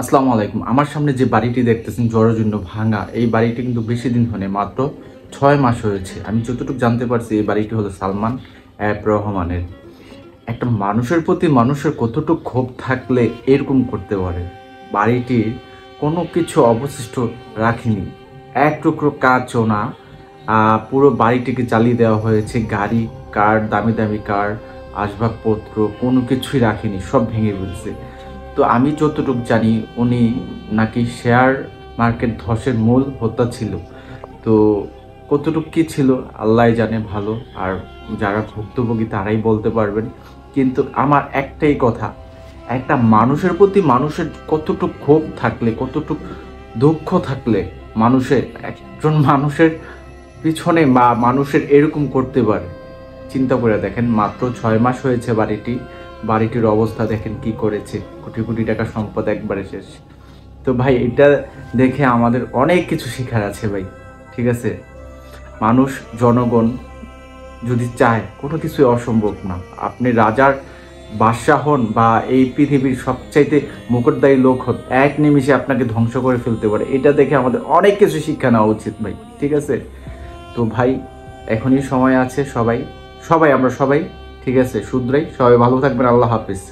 আসসালামু আলাইকুম। আমার সামনে যে বাড়িটি দেখতেছেন জরাজীর্ণ ভাঙা, এই বাড়িটি কিন্তু বেশি দিন হয়নি, মাত্র 6 মাস হয়েছে। আমি যতটুকু জানতে পারছি এই বাড়িটি হলো সালমান অ্যাপ রহমানের। একটা মানুষের প্রতি মানুষের কতটুকু ক্ষোভ থাকলে এরকম করতে পারে। বাড়িটির কোনো কিছু অবশিষ্ট রাখিনি, এক টুকরো কাজও না। পুরো বাড়িটিকে জ্বালিয়ে দেওয়া হয়েছে। গাড়ি, কার, দামি দামি কার, আসবাবপত্র কোনো কিছুই রাখিনি, সব ভেঙে ফেলছে। তো আমি যতটুকু জানি উনি নাকি শেয়ার মার্কেট ধসের মূল হোতা ছিল। তো কতটুকু কী ছিল আল্লাহ জানে ভালো, আর যারা ভুক্তভোগী তারাই বলতে পারবেন। কিন্তু আমার একটাই কথা, একটা মানুষের প্রতি মানুষের কতটুকু ক্ষোভ থাকলে, কতটুকু দুঃখ থাকলে মানুষের, একজন মানুষের পিছনে বা মানুষের এরকম করতে পারে। চিন্তা করে দেখেন, মাত্র 6 মাস হয়েছে বাড়িটির অবস্থা দেখেন কি করেছে। কোটি কোটি টাকা সম্পদ একবারে শেষ। তো ভাই, এটা দেখে আমাদের অনেক কিছু শেখার আছে ভাই। ঠিক আছে, মানুষ, জনগণ যদি চায় কোনো কিছুই অসম্ভব না। আপনি রাজার বাদশাহ হন বা এই পৃথিবীর সবচাইতে মুকুটদায়ী লোক হন, এক নিমিষে আপনাকে ধ্বংস করে ফেলতে পারে। এটা দেখে আমাদের অনেক কিছু শিক্ষা নেওয়া উচিত ভাই। ঠিক আছে, তো ভাই এখনই সময় আছে, সবাই সবাই আমরা সবাই ঠিক আছে শুধরাই। সবাই ভালো থাকবেন। আল্লাহ হাফিজ।